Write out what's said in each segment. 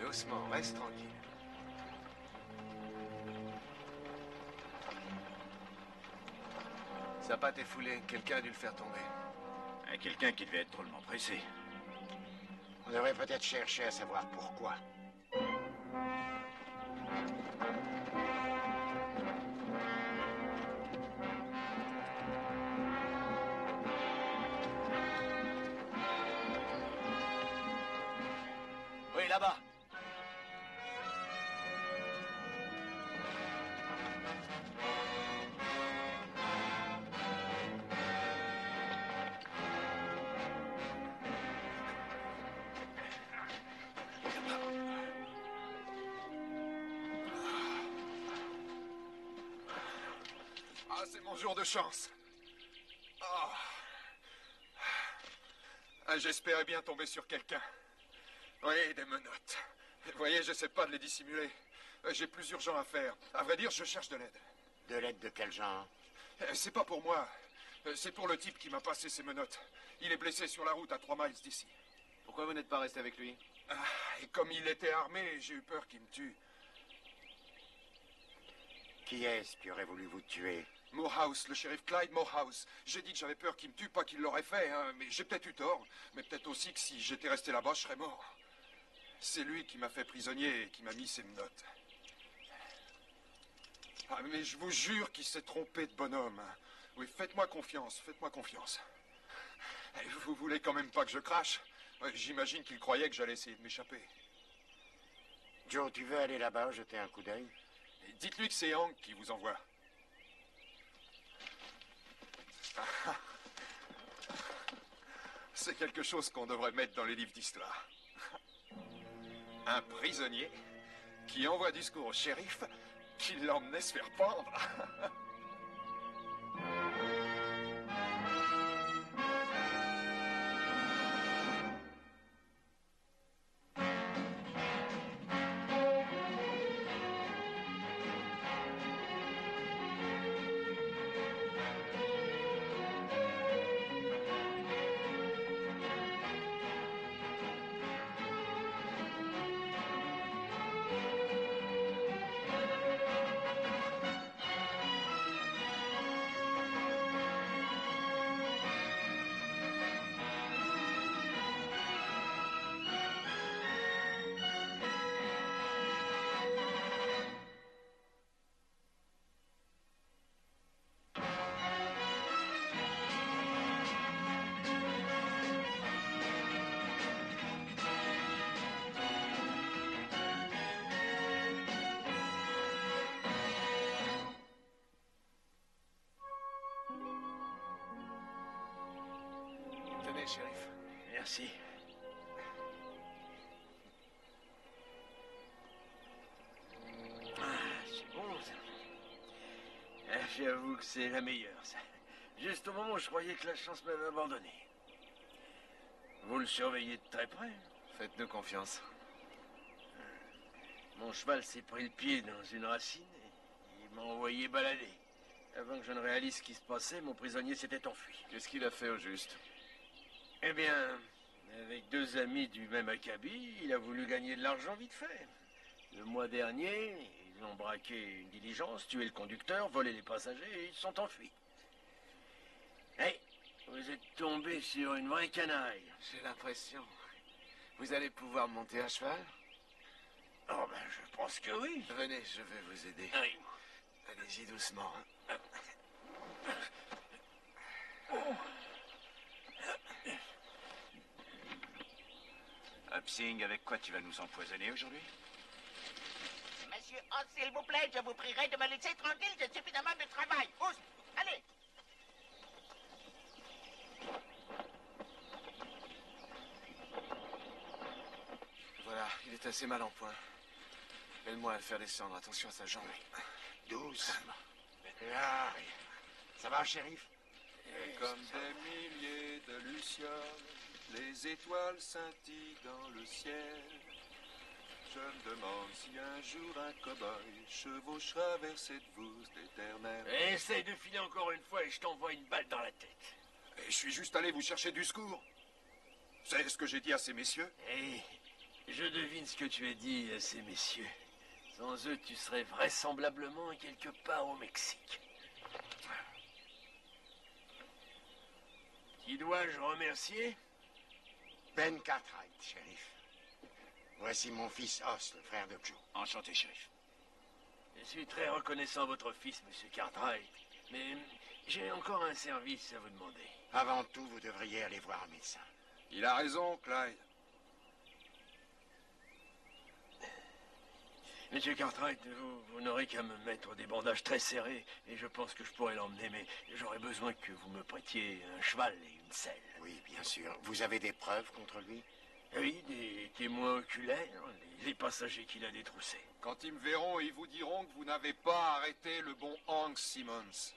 Doucement, reste tranquille. Sa patte est foulée. Quelqu'un a dû le faire tomber. Quelqu'un qui devait être drôlement pressé. On devrait peut-être chercher à savoir pourquoi. Oui, là-bas. Ah, c'est mon jour de chance. Oh. Ah, j'espérais bien tomber sur quelqu'un. Oui, des menottes. Vous voyez, j'essaie pas de les dissimuler. J'ai plus urgent à faire. À vrai dire, je cherche de l'aide. De l'aide de quel genre? C'est pas pour moi. C'est pour le type qui m'a passé ses menottes. Il est blessé sur la route à 3 miles d'ici. Pourquoi vous n'êtes pas resté avec lui? Ah, et comme il était armé, j'ai eu peur qu'il me tue. Qui est-ce qui aurait voulu vous tuer? Morehouse, le shérif Clyde Morehouse. J'ai dit que j'avais peur qu'il me tue, pas qu'il l'aurait fait, hein, mais j'ai peut-être eu tort. Mais peut-être aussi que si j'étais resté là-bas, je serais mort. C'est lui qui m'a fait prisonnier et qui m'a mis ses menottes. Ah, mais je vous jure qu'il s'est trompé de bonhomme. Hein. Oui, faites-moi confiance, faites-moi confiance. Et vous voulez quand même pas que je crache? J'imagine qu'il croyait que j'allais essayer de m'échapper. Joe, tu veux aller là-bas, jeter un coup d'œil? Dites-lui que c'est Hank qui vous envoie. C'est quelque chose qu'on devrait mettre dans les livres d'histoire. Un prisonnier qui envoie du secours au shérif qui l'emmenait se faire pendre. Tenez, shérif. Merci. Ah, c'est bon, ça. J'avoue que c'est la meilleure, ça. Juste au moment où je croyais que la chance m'avait abandonné. Vous le surveillez de très près? Faites-nous confiance. Mon cheval s'est pris le pied dans une racine et il m'a envoyé balader. Avant que je ne réalise ce qui se passait, mon prisonnier s'était enfui. Qu'est-ce qu'il a fait au juste? Eh bien, avec deux amis du même acabit, il a voulu gagner de l'argent vite fait. Le mois dernier, ils ont braqué une diligence, tué le conducteur, volé les passagers et ils se sont enfuis. Hey, vous êtes tombé sur une vraie canaille. J'ai l'impression. Vous allez pouvoir monter à cheval? Oh ben, je pense que oui. Venez, je vais vous aider. Oui. Allez-y doucement. Upsing, avec quoi tu vas nous empoisonner aujourd'hui? Monsieur Hunt, s'il vous plaît, je vous prierai de me laisser tranquille, j'ai suffisamment de travail. Ousse, allez. Voilà, il est assez mal en point. Aide-moi à le faire descendre. Attention à sa jambe. Doucement. Là, ça va, shérif? Comme des milliers de lucioles, les étoiles scintillent dans le ciel. Je me demande si un jour un cow-boy chevauchera vers cette bourse d'éternel. Essaye de filer encore une fois et je t'envoie une balle dans la tête. Et je suis juste allé vous chercher du secours. C'est ce que j'ai dit à ces messieurs. Hé, Je devine ce que tu as dit à ces messieurs. Sans eux, tu serais vraisemblablement quelque part au Mexique. Qui dois-je remercier? Ben Cartwright, shérif. Voici mon fils Os, le frère de Joe. Enchanté, shérif. Je suis très reconnaissant à votre fils, monsieur Cartwright. Mais j'ai encore un service à vous demander. Avant tout, vous devriez aller voir un médecin. Il a raison, Clyde. Monsieur Cartwright, vous n'aurez qu'à me mettre des bandages très serrés et je pense que je pourrais l'emmener, mais j'aurais besoin que vous me prêtiez un cheval et une selle. Oui, bien sûr. Vous avez des preuves contre lui? Oui, des témoins oculaires, les passagers qu'il a détroussés. Quand ils me verront, ils vous diront que vous n'avez pas arrêté le bon Hank Simmons.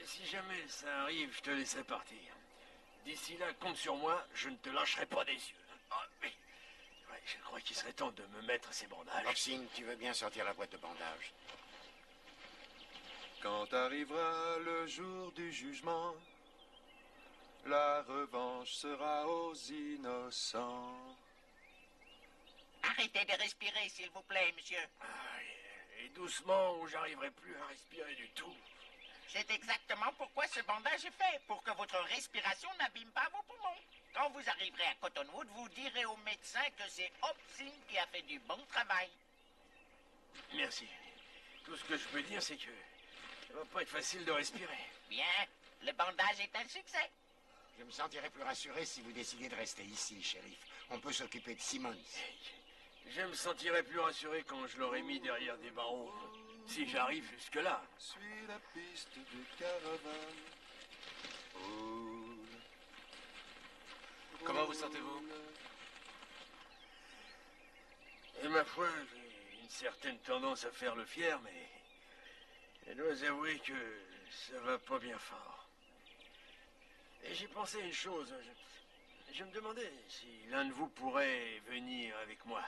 Si jamais ça arrive, je te laisserai partir. D'ici là, compte sur moi, je ne te lâcherai pas des yeux. Ah, oui. Ouais, je crois qu'il serait temps de me mettre ces bandages. Oxine, tu veux bien sortir la boîte de bandages? Quand arrivera le jour du jugement, la revanche sera aux innocents. Arrêtez de respirer, s'il vous plaît, monsieur. Et doucement, ou j'arriverai plus à respirer du tout. C'est exactement pourquoi ce bandage est fait, pour que votre respiration n'abîme pas vos poumons. Quand vous arriverez à Cottonwood, vous direz au médecin que c'est Hobson qui a fait du bon travail. Merci. Tout ce que je peux dire, c'est que ça va pas être facile de respirer. Bien, le bandage est un succès. Je me sentirai plus rassuré si vous décidez de rester ici, shérif. On peut s'occuper de Simmons. Je me sentirai plus rassuré quand je l'aurai mis derrière des barreaux. Si j'arrive jusque-là. Suis la piste de caravane. Roule. Comment vous sentez-vous? Et ma foi, j'ai une certaine tendance à faire le fier, mais je dois avouer que ça va pas bien fort. Et j'ai pensé à une chose. Je me demandais si l'un de vous pourrait venir avec moi.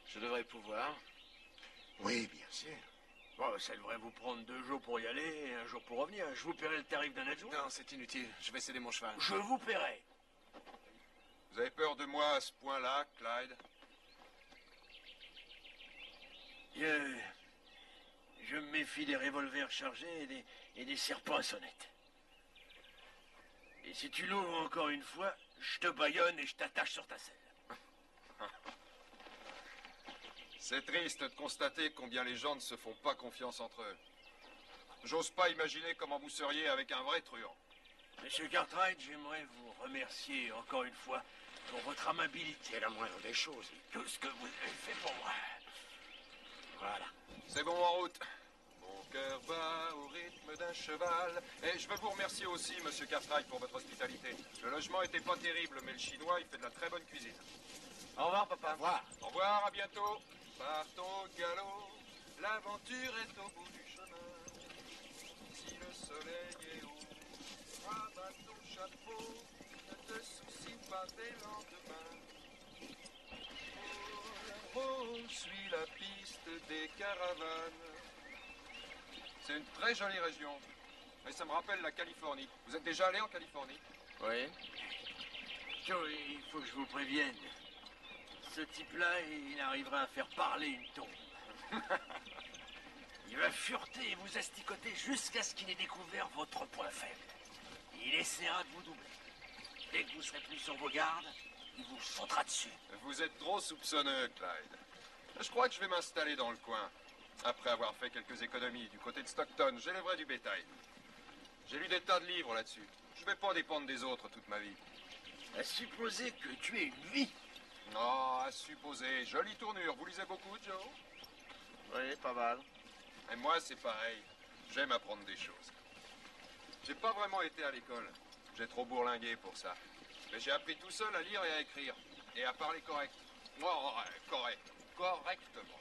Je devrais pouvoir. Oui, bien sûr. Bon, ça devrait vous prendre 2 jours pour y aller et 1 jour pour revenir. Je vous paierai le tarif d'un adjoint. Non, c'est inutile. Je vais céder mon cheval. Je vous paierai. Vous avez peur de moi à ce point-là, Clyde? Je me méfie des revolvers chargés et des serpents à sonnette. Et si tu l'ouvres encore une fois, je te bâillonne et je t'attache sur ta selle. C'est triste de constater combien les gens ne se font pas confiance entre eux. J'ose pas imaginer comment vous seriez avec un vrai truand. Monsieur Cartwright, j'aimerais vous remercier encore une fois pour votre amabilité. C'est la moindre des choses. Tout ce que vous avez fait pour moi. Voilà. C'est bon, en route. Mon cœur bat au rythme d'un cheval. Et je veux vous remercier aussi, monsieur Cartwright, pour votre hospitalité. Le logement était pas terrible, mais le chinois, il fait de la très bonne cuisine. Au revoir, papa. Au revoir. Au revoir, à bientôt. Partons au galop, l'aventure est au bout du chemin. Si le soleil est haut, rabat ton chapeau, ne te soucie pas des lendemains. Roule, suis la piste des caravanes. C'est une très jolie région, mais ça me rappelle la Californie. Vous êtes déjà allé en Californie? Oui. Joe, il faut que je vous prévienne. Ce type-là, il arrivera à faire parler une tombe. Il va fureter et vous asticoter jusqu'à ce qu'il ait découvert votre point faible. Il essaiera de vous doubler. Dès que vous serez plus sur vos gardes, il vous sautera dessus. Vous êtes trop soupçonneux, Clyde. Je crois que je vais m'installer dans le coin. Après avoir fait quelques économies du côté de Stockton, j'élèverai du bétail. J'ai lu des tas de livres là-dessus. Je vais pas dépendre des autres toute ma vie. À supposer que tu aies une vie. Non, à supposer. Jolie tournure. Vous lisez beaucoup, Joe? Oui, pas mal. Et moi, c'est pareil. J'aime apprendre des choses. J'ai pas vraiment été à l'école. J'ai trop bourlingué pour ça. Mais j'ai appris tout seul à lire et à écrire. Et à parler correct. Oh, correct. Correctement.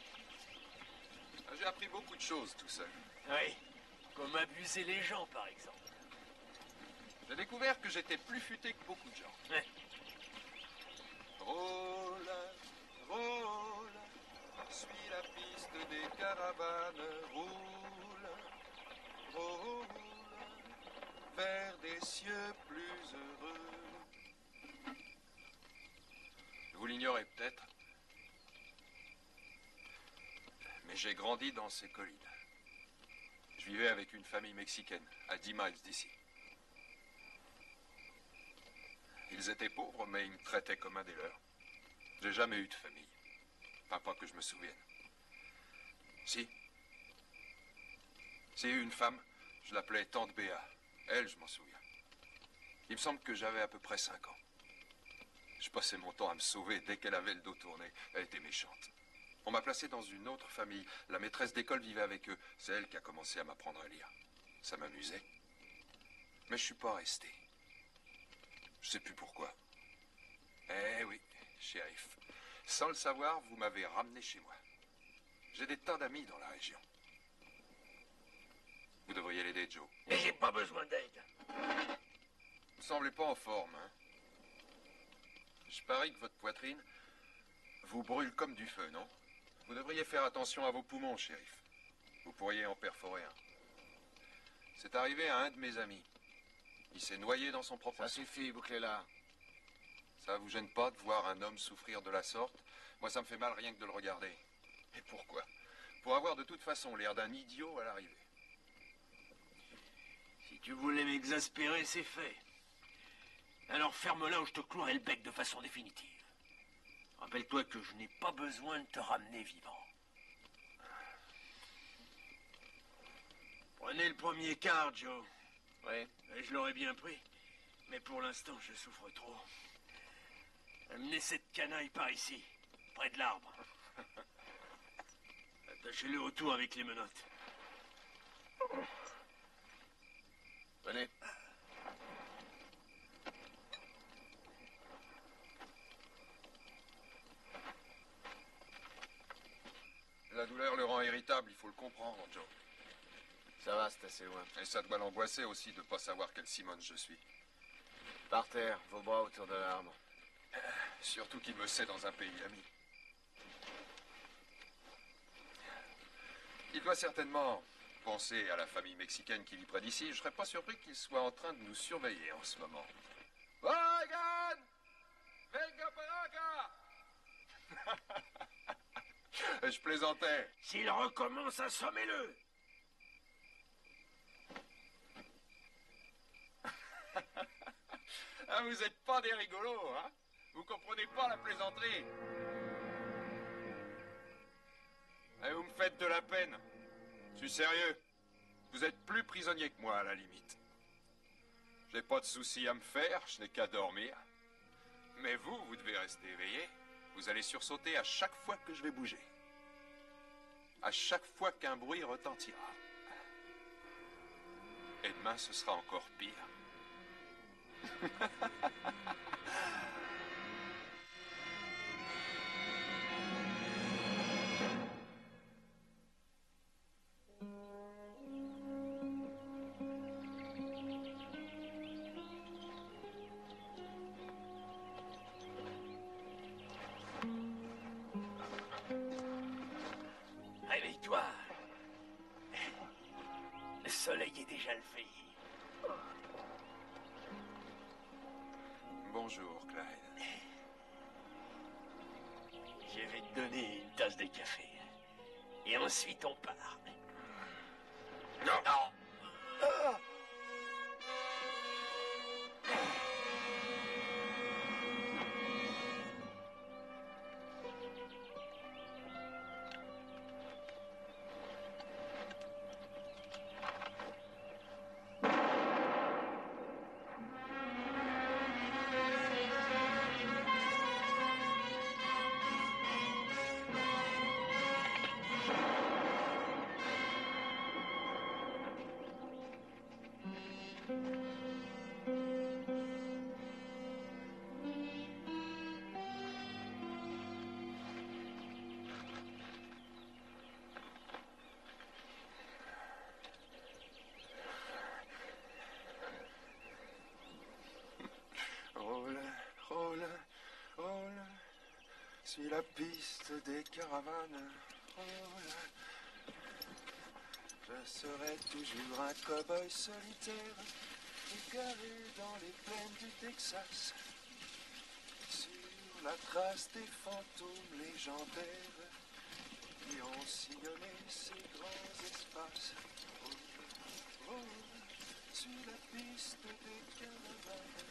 J'ai appris beaucoup de choses tout seul. Oui, comme abuser les gens, par exemple. J'ai découvert que j'étais plus futé que beaucoup de gens. Ouais. Roule, roule, suis la piste des caravanes. Roule, roule, vers des cieux plus heureux. Vous l'ignorez peut-être, J'ai grandi dans ces collines. Je vivais avec une famille mexicaine, à 10 miles d'ici. Ils étaient pauvres, mais ils me traitaient comme un des leurs. J'ai jamais eu de famille. Enfin, pas que je me souvienne. Si. C'est une femme, je l'appelais Tante Béa. Elle, je m'en souviens. Il me semble que j'avais à peu près 5 ans. Je passais mon temps à me sauver dès qu'elle avait le dos tourné. Elle était méchante. On m'a placé dans une autre famille. La maîtresse d'école vivait avec eux. C'est elle qui a commencé à m'apprendre à lire. Ça m'amusait. Mais je suis pas resté. Je sais plus pourquoi. Eh oui, shérif. Sans le savoir, vous m'avez ramené chez moi. J'ai des tas d'amis dans la région. Vous devriez l'aider, Joe. Mais j'ai pas besoin d'aide. Vous semblez pas en forme, hein? Je parie que votre poitrine vous brûle comme du feu, non? Vous devriez faire attention à vos poumons, shérif. Vous pourriez en perforer un. C'est arrivé à un de mes amis. Il s'est noyé dans son propre Ça sang. suffit, bouclez-la. Ça vous gêne pas de voir un homme souffrir de la sorte? Moi, ça me fait mal rien que de le regarder. Et pourquoi? Pour avoir de toute façon l'air d'un idiot à l'arrivée. Si tu voulais m'exaspérer, c'est fait. Alors ferme-la ou je te clouerai le bec de façon définitive. Rappelle-toi que je n'ai pas besoin de te ramener vivant. Prenez le premier quart, Joe. Oui. Et je l'aurais bien pris. Mais pour l'instant, je souffre trop. Amenez cette canaille par ici, près de l'arbre. Attachez-le autour avec les menottes. Venez. La douleur le rend irritable, il faut le comprendre, Joe. Ça va, c'est assez loin. Et ça doit l'angoisser aussi de ne pas savoir quelle Simone je suis. Par terre, vos bras autour de l'arbre. Surtout qu'il me sait dans un pays ami. Il doit certainement penser à la famille mexicaine qui vit près d'ici. Je serais pas surpris qu'il soit en train de nous surveiller en ce moment. Oigan! Venga para acá! Je plaisantais. S'il recommence, assommez-le. Ah, vous êtes pas des rigolos, hein? Vous comprenez pas la plaisanterie. Eh, vous me faites de la peine. Je suis sérieux. Vous êtes plus prisonnier que moi, à la limite. J'ai pas de soucis à me faire, je n'ai qu'à dormir. Mais vous, vous devez rester éveillé. Vous allez sursauter à chaque fois que je vais bouger. À chaque fois qu'un bruit retentira. Et demain, ce sera encore pire. Réveille-toi. Le soleil est déjà levé. Bonjour, Clyde. Je vais te donner une tasse de café. Et ensuite on part. Non! Non! Suis la piste des caravanes. Je serai toujours un cow-boy solitaire, égaré dans les plaines du Texas, sur la trace des fantômes légendaires et ont sillonné ces grands espaces. Oh, oh, sur la piste des carnavals.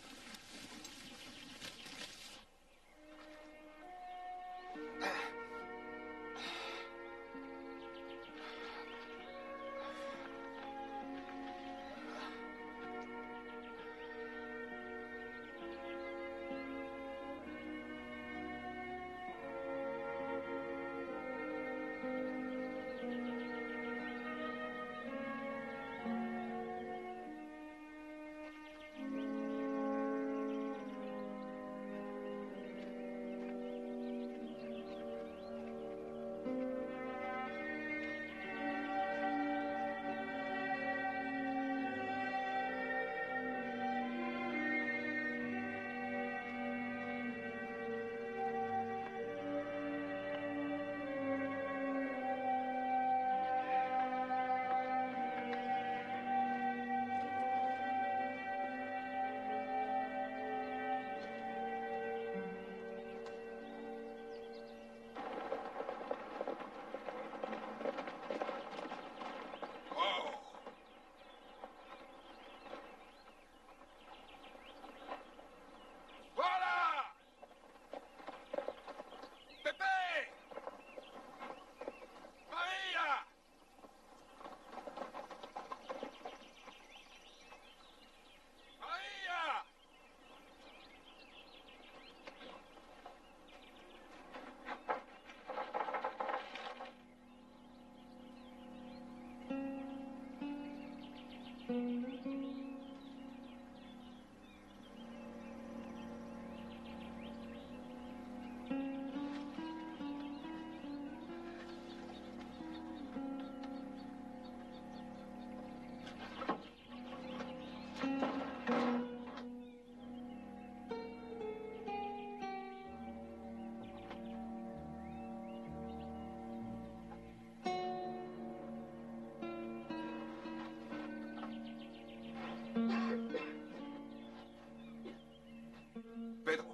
Pedro.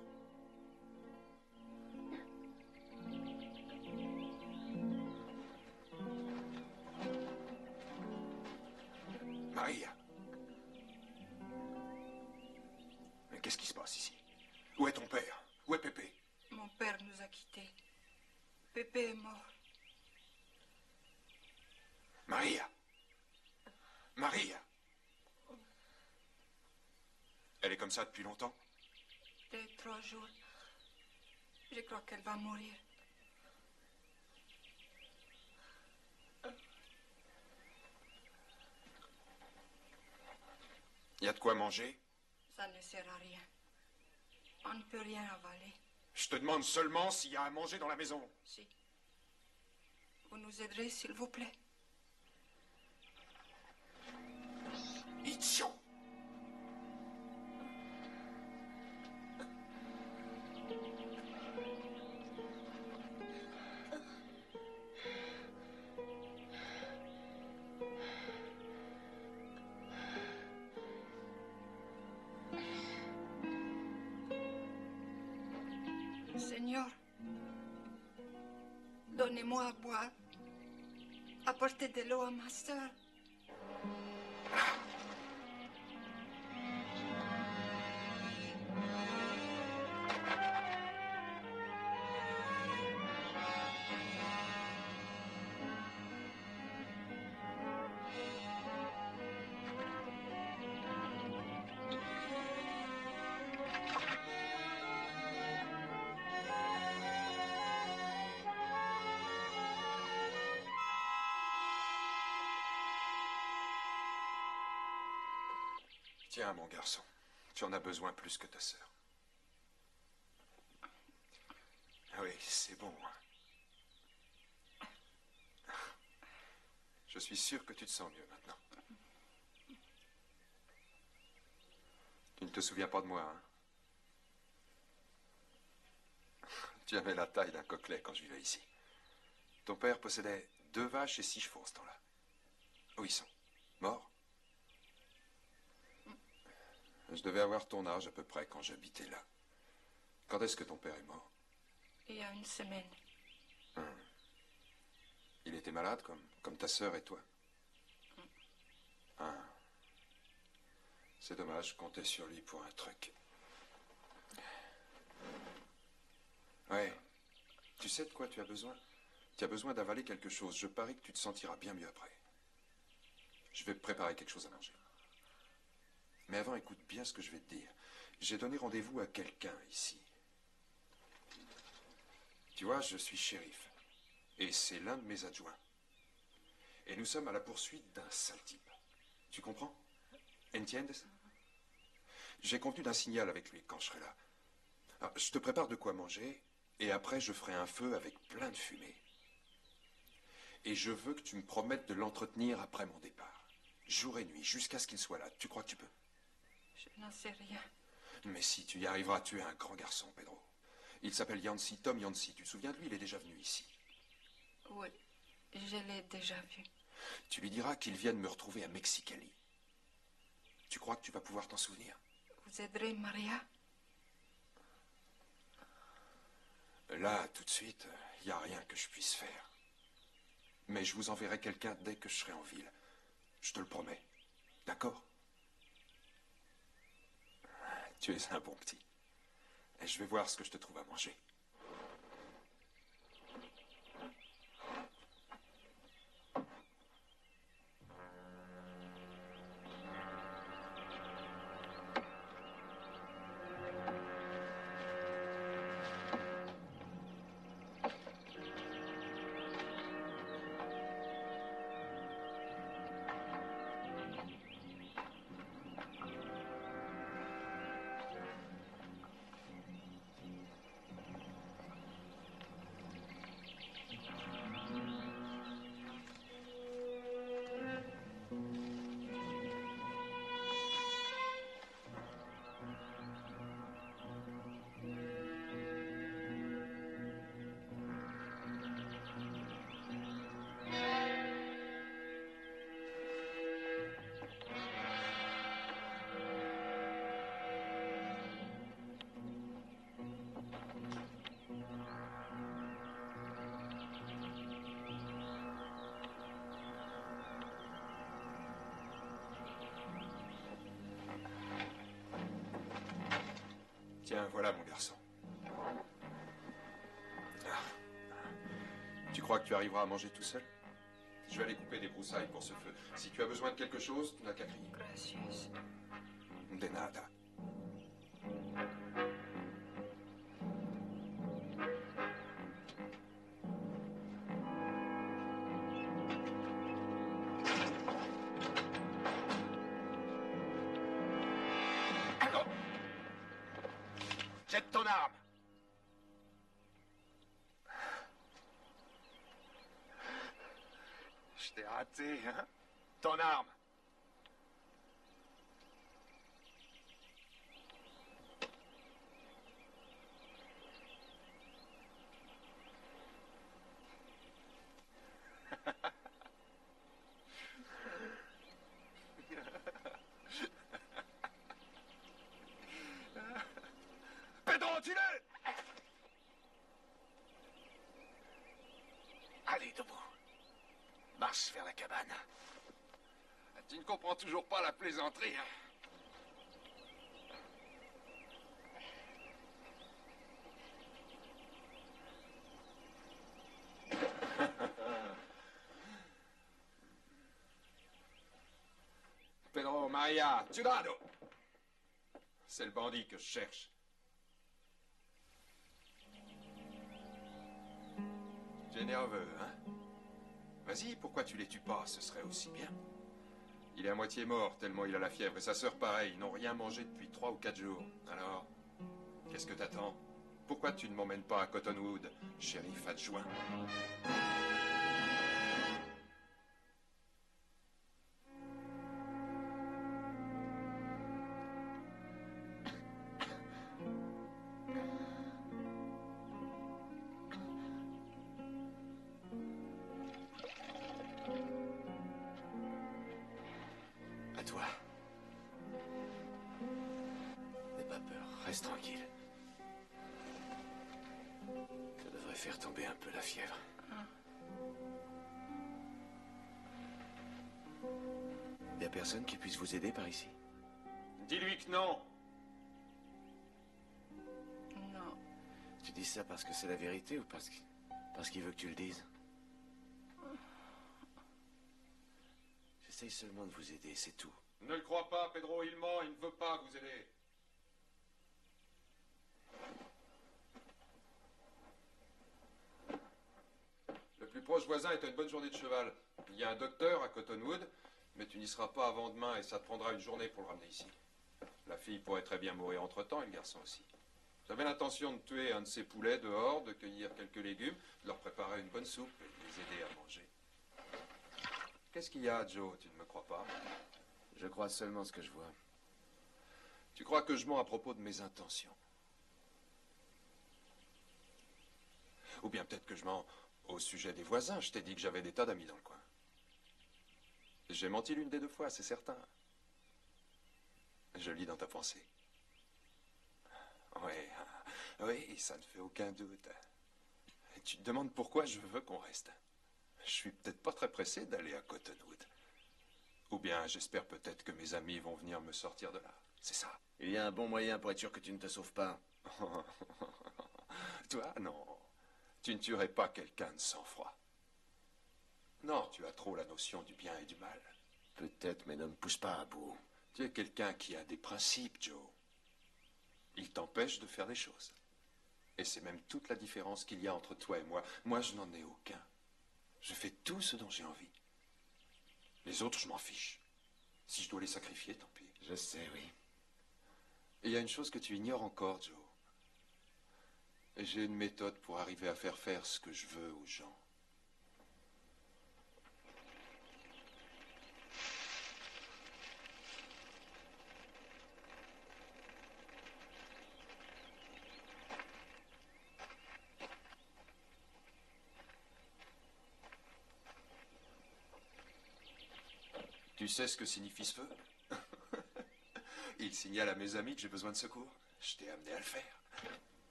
Maria. Mais qu'est-ce qui se passe ici? Où est ton père? Où est Pépé? Mon père nous a quittés. Pépé est mort. Maria. Maria. Elle est comme ça depuis longtemps? 2-3 jours. Je crois qu'elle va mourir. Il y a de quoi manger? Ça ne sert à rien. On ne peut rien avaler. Je te demande seulement s'il y a à manger dans la maison. Si. Vous nous aiderez, s'il vous plaît? Idiot! Seigneur, donnez-moi à boire. Apportez de l'eau à ma sœur. Tiens, mon garçon, tu en as besoin plus que ta sœur. Oui, c'est bon. Je suis sûr que tu te sens mieux maintenant. Tu ne te souviens pas de moi, hein? Tu avais la taille d'un coquelet quand je vivais ici. Ton père possédait 2 vaches et 6 chevaux en ce temps-là. Où ils sont? Morts? Je devais avoir ton âge à peu près quand j'habitais là. Quand est-ce que ton père est mort? Il y a 1 semaine. Il était malade, comme ta sœur et toi. Ah. C'est dommage, je comptais sur lui pour un truc. Ouais. Tu sais de quoi tu as besoin? Tu as besoin d'avaler quelque chose. Je parie que tu te sentiras bien mieux après. Je vais te préparer quelque chose à manger. Mais avant, écoute bien ce que je vais te dire. J'ai donné rendez-vous à quelqu'un ici. Tu vois, je suis shérif. Et c'est l'un de mes adjoints. Et nous sommes à la poursuite d'un sale type. Tu comprends? Entiendes? J'ai convenu d'un signal avec lui quand je serai là. Alors, je te prépare de quoi manger, et après je ferai un feu avec plein de fumée. Et je veux que tu me promettes de l'entretenir après mon départ. Jour et nuit, jusqu'à ce qu'il soit là. Tu crois que tu peux? Je n'en sais rien. Mais si, tu y arriveras, tu es un grand garçon, Pedro. Il s'appelle Yancy, Tom Yancy. Tu te souviens de lui? Il est déjà venu ici. Oui, je l'ai déjà vu. Tu lui diras qu'il vienne me retrouver à Mexicali. Tu crois que tu vas pouvoir t'en souvenir? Vous aiderez Maria? Là, tout de suite, il n'y a rien que je puisse faire. Mais je vous enverrai quelqu'un dès que je serai en ville. Je te le promets. D'accord? Tu es un bon petit. Et je vais voir ce que je te trouve à manger. Tiens, voilà mon garçon. Ah. Tu crois que tu arriveras à manger tout seul? Je vais aller couper des broussailles pour ce feu. Si tu as besoin de quelque chose, tu n'as qu'à crier. Gracias. De nada. Jette ton arme. Je t'ai raté, hein? Ton arme. Pedro, tue-le! Allez, debout. Marche vers la cabane. Tu ne comprends toujours pas la plaisanterie, hein? Pedro, Maria, Ciudadano! C'est le bandit que je cherche. Tu es nerveux, hein? Vas-y, pourquoi tu les tues pas? Ce serait aussi bien. Il est à moitié mort, tellement il a la fièvre, et sa sœur pareil. Ils n'ont rien mangé depuis 3 ou 4 jours. Alors, qu'est-ce que t'attends? Pourquoi tu ne m'emmènes pas à Cottonwood, shérif adjoint? À toi. N'aie pas peur, reste tranquille. Ça devrait faire tomber un peu la fièvre. personne qui puisse vous aider par ici? Dis-lui que non. Non. Tu dis ça parce que c'est la vérité ou parce qu'il veut que tu le dises? J'essaye seulement de vous aider, c'est tout. Ne le crois pas, Pedro, il ment, il ne veut pas vous aider. Le plus proche voisin est à une bonne journée de cheval. Il y a un docteur à Cottonwood, mais tu n'y seras pas avant demain et ça te prendra une journée pour le ramener ici. La fille pourrait très bien mourir entre-temps et le garçon aussi. J'avais l'intention de tuer un de ces poulets dehors, de cueillir quelques légumes, de leur préparer une bonne soupe et de les aider à manger. Qu'est-ce qu'il y a, Joe? Tu ne me crois pas? Je crois seulement ce que je vois. Tu crois que je mens à propos de mes intentions? Ou bien peut-être que je mens au sujet des voisins. Je t'ai dit que j'avais des tas d'amis dans le coin. J'ai menti l'une des deux fois, c'est certain. Je lis dans ta pensée. Oui, ça ne fait aucun doute. Et tu te demandes pourquoi je veux qu'on reste. Je suis peut-être pas très pressé d'aller à Cottonwood. Ou bien j'espère peut-être que mes amis vont venir me sortir de là. C'est ça. Il y a un bon moyen pour être sûr que tu ne te sauves pas. Toi, non. Tu ne tuerais pas quelqu'un de sang-froid. Non, tu as trop la notion du bien et du mal. Peut-être, mais ne me pousse pas à bout. Tu es quelqu'un qui a des principes, Joe. Ils t'empêchent de faire des choses. Et c'est même toute la différence qu'il y a entre toi et moi. Moi, je n'en ai aucun. Je fais tout ce dont j'ai envie. Les autres, je m'en fiche. Si je dois les sacrifier, tant pis. Je sais, oui. Et il y a une chose que tu ignores encore, Joe. Et j'ai une méthode pour arriver à faire ce que je veux aux gens. Tu sais ce que signifie ce feu? Il signale à mes amis que j'ai besoin de secours. Je t'ai amené à le faire.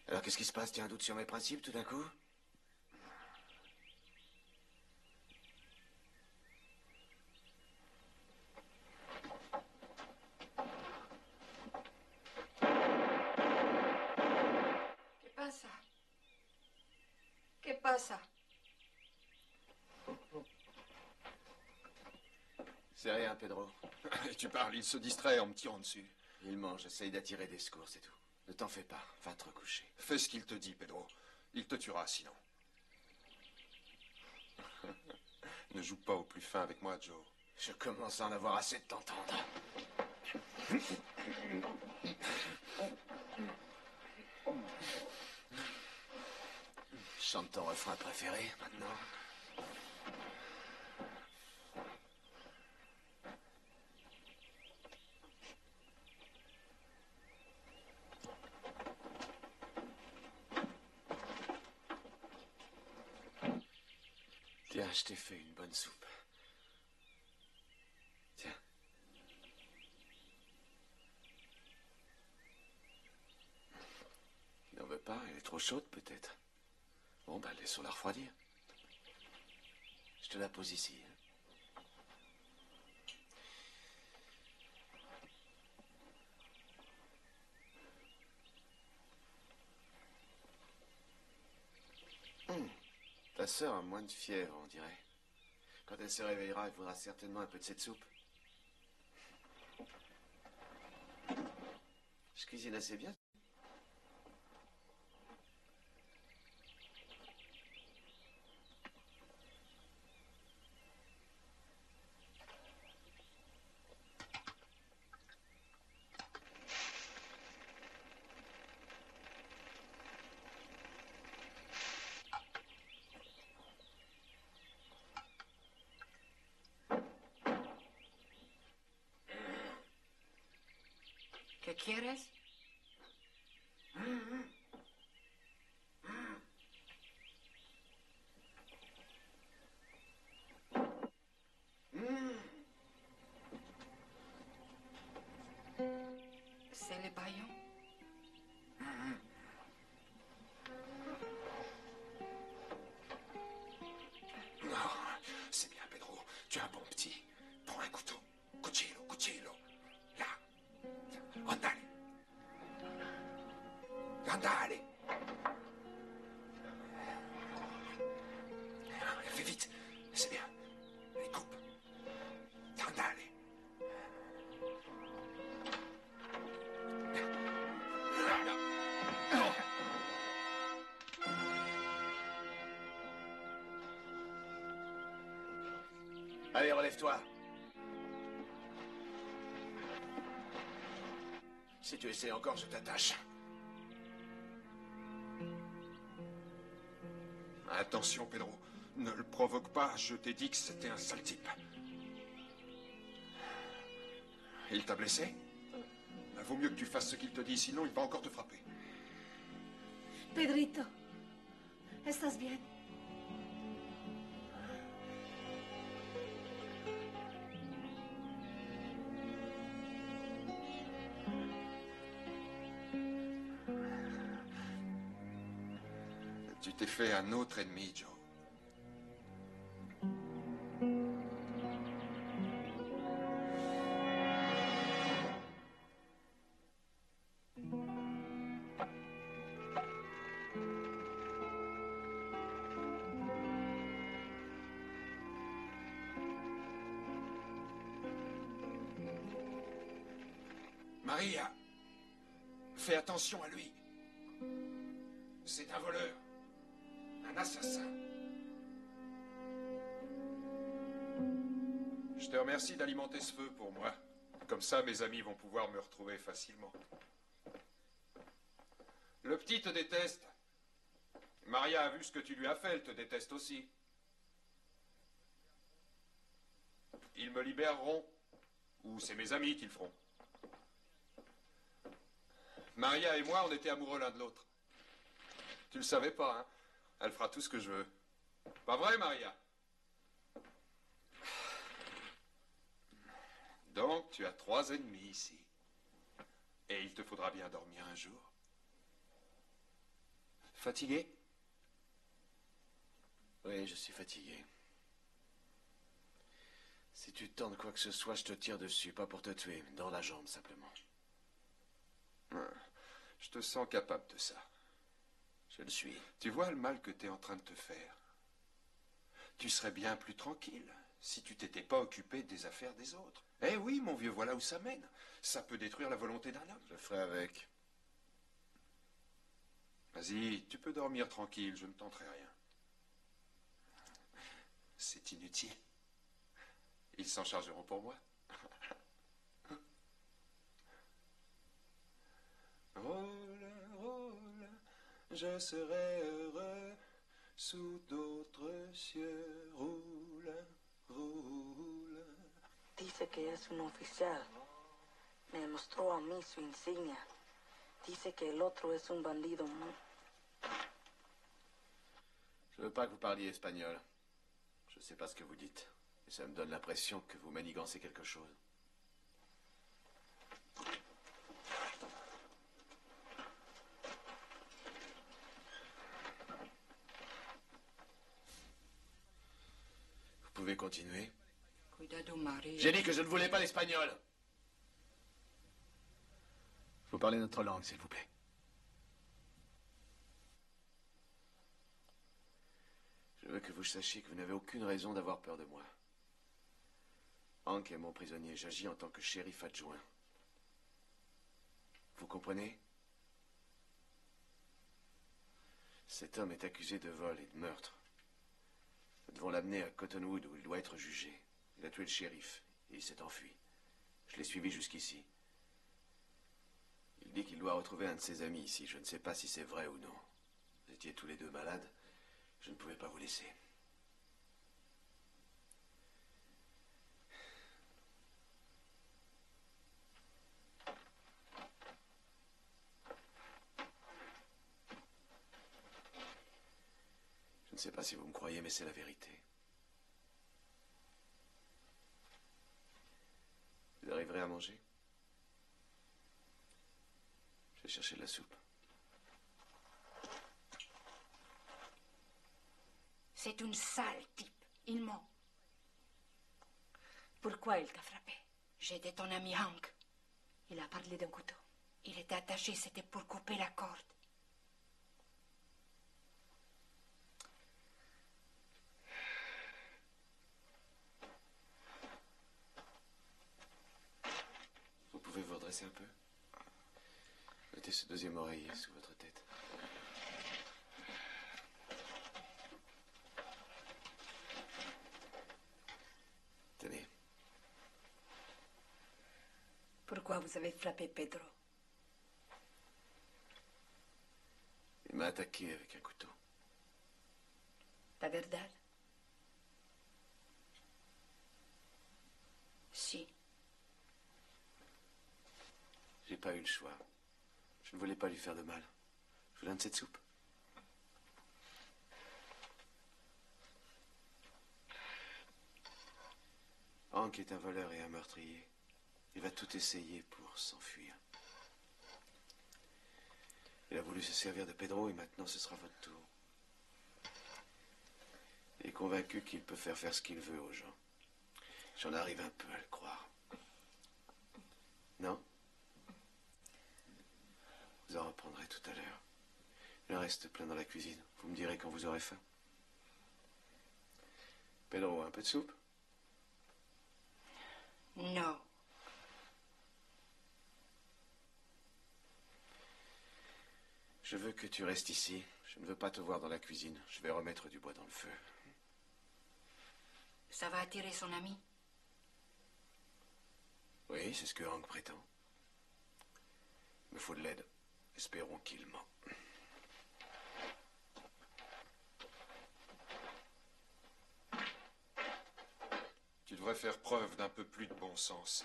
Alors qu'est-ce qui se passe? Tu as un doute sur mes principes tout d'un coup? ¿Qué pasa? ¿Qué pasa? C'est rien, Pedro. Et tu parles, il se distrait en me tirant dessus. Il mange, essaye d'attirer des secours, c'est tout. Ne t'en fais pas, va te recoucher. Fais ce qu'il te dit, Pedro. Il te tuera sinon. Ne joue pas au plus fin avec moi, Joe. Je commence à en avoir assez de t'entendre. Chante ton refrain préféré, maintenant. Tiens, je t'ai fait une bonne soupe. Tiens. Tu n'en veux pas? Elle est trop chaude, peut-être. Bon, ben, laissons-la refroidir. Je te la pose ici. Ta sœur a moins de fièvre, on dirait. Quand elle se réveillera, elle voudra certainement un peu de cette soupe. Je cuisine assez bien. ¿Qué quieres? C'est le baillon. C'est bien. Allez, coupe. Andale. Allez, relève-toi. Si tu essaies encore, je t'attache. Attention, Pedro. Ne le provoque pas. Je t'ai dit que c'était un sale type. Il t'a blessé? Vaut mieux que tu fasses ce qu'il te dit, sinon il va encore te frapper. Pedrito, ¿estás bien? Tu t'es fait un autre ennemi, Joe. Maria, fais attention à lui. C'est un voleur. Un assassin. Je te remercie d'alimenter ce feu pour moi. Comme ça, mes amis vont pouvoir me retrouver facilement. Le petit te déteste. Maria a vu ce que tu lui as fait, elle te déteste aussi. Ils me libéreront. Ou c'est mes amis qui le feront. Maria et moi, on était amoureux l'un de l'autre. Tu le savais pas, hein? Elle fera tout ce que je veux. Pas vrai, Maria? Donc, tu as 3 ennemis ici. Et il te faudra bien dormir un jour. Fatigué? Oui, je suis fatigué. Si tu tentes quoi que ce soit, je te tire dessus, pas pour te tuer, dans la jambe simplement. Je te sens capable de ça. Je le suis. Tu vois le mal que tu es en train de te faire. Tu serais bien plus tranquille si tu t'étais pas occupé des affaires des autres. Eh oui, mon vieux, voilà où ça mène. Ça peut détruire la volonté d'un homme. Je ferai avec. Vas-y, tu peux dormir tranquille, je ne tenterai rien. C'est inutile. Ils s'en chargeront pour moi. Rôle, rôle, je serai heureux sous d'autres cieux. Roule, roule. Dice que es un oficial. Me mostró a mí su insignia. Dice que el otro es un bandido. Je veux pas que vous parliez espagnol. Je sais pas ce que vous dites. Et ça me donne l'impression que vous manigancez quelque chose. Vous pouvez continuer. Cuidado, Maria. J'ai dit que je ne voulais pas l'espagnol. Vous parlez notre langue, s'il vous plaît. Je veux que vous sachiez que vous n'avez aucune raison d'avoir peur de moi. Hank est mon prisonnier. J'agis en tant que shérif adjoint. Vous comprenez? Cet homme est accusé de vol et de meurtre. Nous devons l'amener à Cottonwood où il doit être jugé. Il a tué le shérif et il s'est enfui. Je l'ai suivi jusqu'ici. Il dit qu'il doit retrouver un de ses amis ici. Je ne sais pas si c'est vrai ou non. Vous étiez tous les deux malades. Je ne pouvais pas vous laisser. Je ne sais pas si vous me croyez, mais c'est la vérité. Vous arriverez à manger? Je vais chercher de la soupe. C'est un sale type. Il ment. Pourquoi il t'a frappé? J'étais ton ami Hank. Il a parlé d'un couteau. Il était attaché, c'était pour couper la corde. déplacer un peu? Mettez ce deuxième oreiller sous votre tête. Tenez. Pourquoi vous avez frappé Pedro? Il m'a attaqué avec un couteau. La verdad? Si. J'ai pas eu le choix. Je ne voulais pas lui faire de mal. Je voulais un de cette soupe. Hank est un voleur et un meurtrier. Il va tout essayer pour s'enfuir. Il a voulu se servir de Pedro et maintenant ce sera votre tour. Il est convaincu qu'il peut faire ce qu'il veut aux gens. J'en arrive un peu à le croire. Non? Vous en reprendrez tout à l'heure. Il en reste plein dans la cuisine. Vous me direz quand vous aurez faim. Pedro, un peu de soupe? Non. Je veux que tu restes ici. Je ne veux pas te voir dans la cuisine. Je vais remettre du bois dans le feu. Ça va attirer son ami? Oui, c'est ce que Hank prétend. Il me faut de l'aide. Espérons qu'il ment. Tu devrais faire preuve d'un peu plus de bon sens.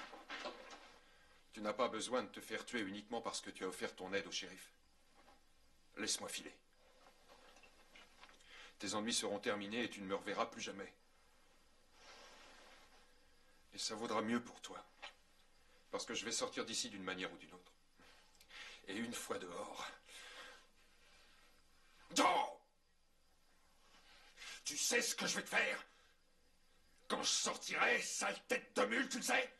Tu n'as pas besoin de te faire tuer uniquement parce que tu as offert ton aide au shérif. Laisse-moi filer. Tes ennuis seront terminés et tu ne me reverras plus jamais. Et ça vaudra mieux pour toi. Parce que je vais sortir d'ici d'une manière ou d'une autre. Et une fois dehors... Dehors! Tu sais ce que je vais te faire? Quand je sortirai, sale tête de mule, tu le sais?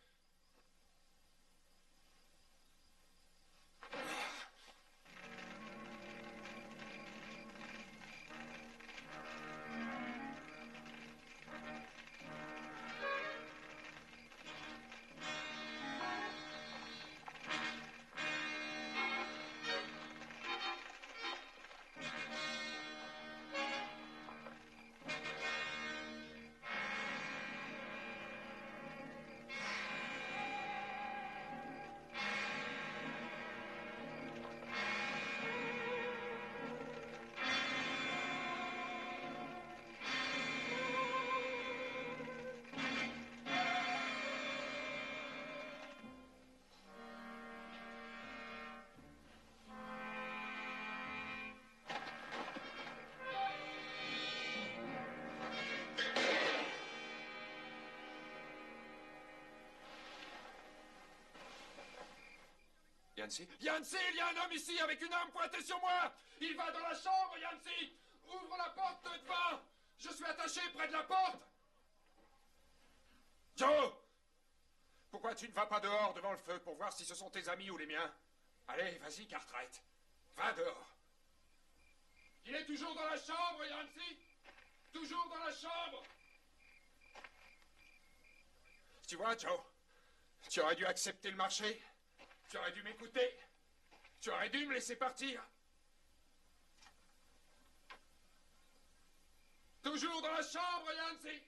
Yancy? Yancy, il y a un homme ici avec une arme pointée sur moi! Il va dans la chambre, Yancy! Ouvre la porte devant! Je suis attaché près de la porte! Joe! Pourquoi tu ne vas pas dehors devant le feu pour voir si ce sont tes amis ou les miens? Allez, vas-y, Cartwright. Va dehors. Il est toujours dans la chambre, Yancy! Toujours dans la chambre! Tu vois, Joe, tu aurais dû accepter le marché. Tu aurais dû m'écouter. Tu aurais dû me laisser partir. Toujours dans la chambre, Yancy.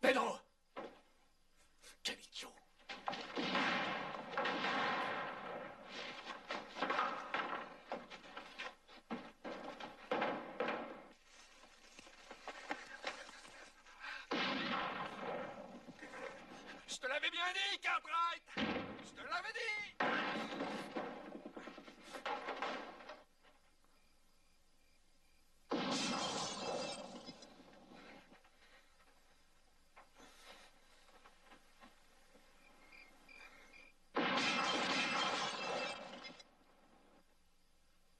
Pedro! Quel idiot! Je te l'avais bien dit, Cartwright! Je te l'avais dit!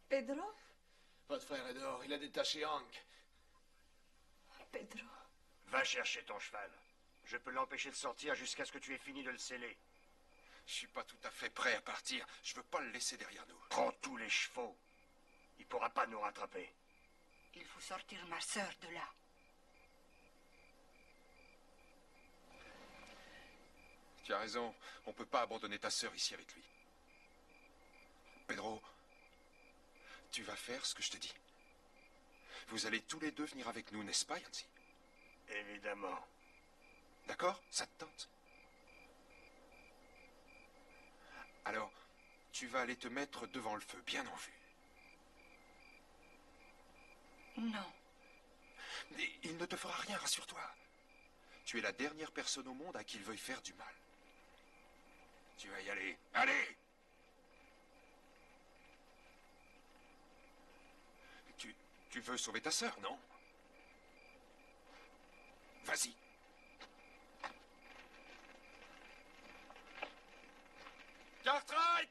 Pedro? Votre frère est dehors. Il a détaché Hank. Pedro. Va chercher ton cheval. Je peux l'empêcher de sortir jusqu'à ce que tu aies fini de le sceller. Je suis pas tout à fait prêt à partir. Je veux pas le laisser derrière nous. Prends tous les chevaux. Il pourra pas nous rattraper. Il faut sortir ma sœur de là. Tu as raison. On peut pas abandonner ta sœur ici avec lui. Pedro, tu vas faire ce que je te dis. Vous allez tous les deux venir avec nous, n'est-ce pas, Yancy? Évidemment. D'accord? Ça te tente? Alors, tu vas aller te mettre devant le feu, bien en vue. Non. Mais il ne te fera rien, rassure-toi. Tu es la dernière personne au monde à qui il veuille faire du mal. Tu vas y aller. Allez! Tu veux sauver ta sœur, non? Vas-y. Cartwright!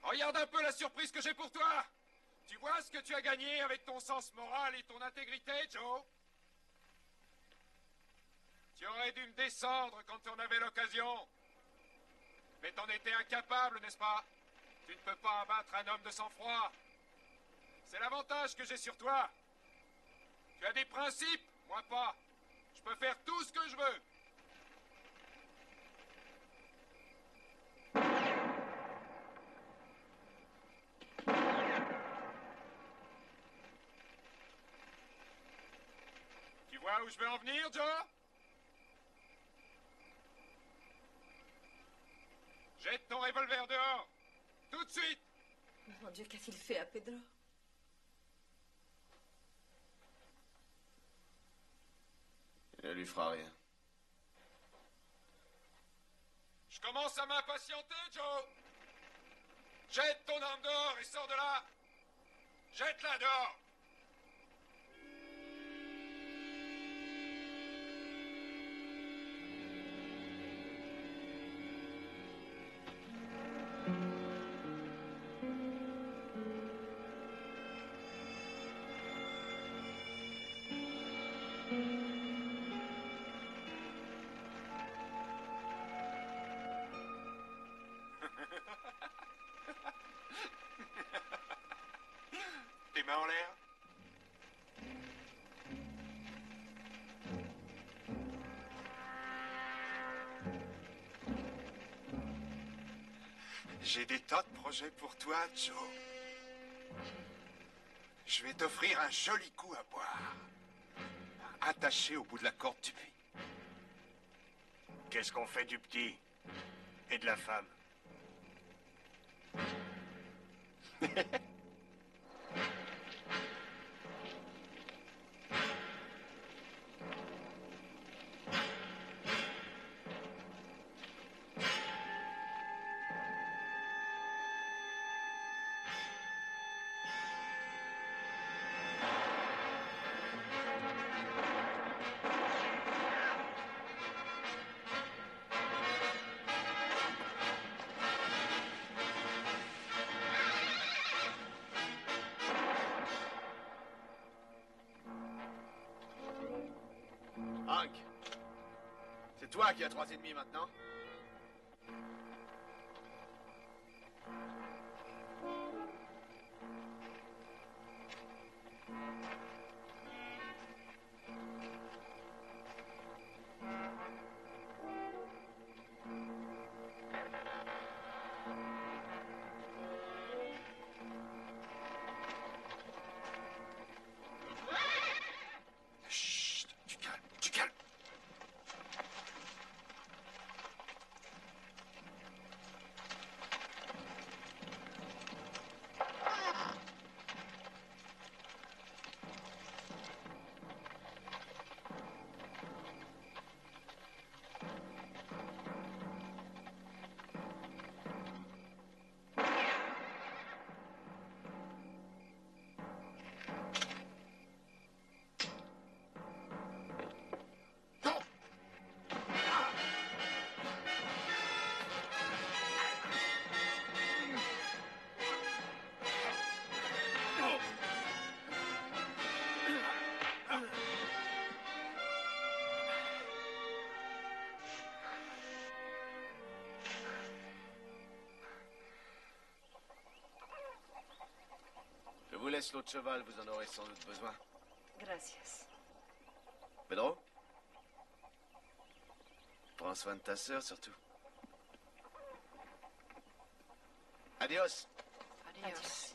Regarde un peu la surprise que j'ai pour toi! Tu vois ce que tu as gagné avec ton sens moral et ton intégrité, Joe? Tu aurais dû me descendre quand tu en avais l'occasion. Mais t'en étais incapable, n'est-ce pas? Tu ne peux pas abattre un homme de sang-froid. C'est l'avantage que j'ai sur toi. Tu as des principes, moi pas. Je peux faire tout ce que je veux. Tu vois où je veux en venir, Joe? Jette ton revolver dehors. Tout de suite. Mon Dieu, qu'a-t-il fait à Pedro? Il ne lui fera rien. Je commence à m'impatienter, Joe. Jette ton arme dehors et sors de là. Jette-la dehors. Tes mains en l'air. J'ai des tas de projets pour toi, Joe. Je vais t'offrir un joli coup à boire. Attaché au bout de la corde du puits. Qu'est-ce qu'on fait du petit? Et de la femme? Hank, c'est toi qui as 3 ennemis maintenant? Chut, tu calmes, tu calmes. laisse l'autre cheval, vous en aurez sans doute besoin. Gracias. Pedro? Prends soin de ta sœur, surtout. Adios. Adios.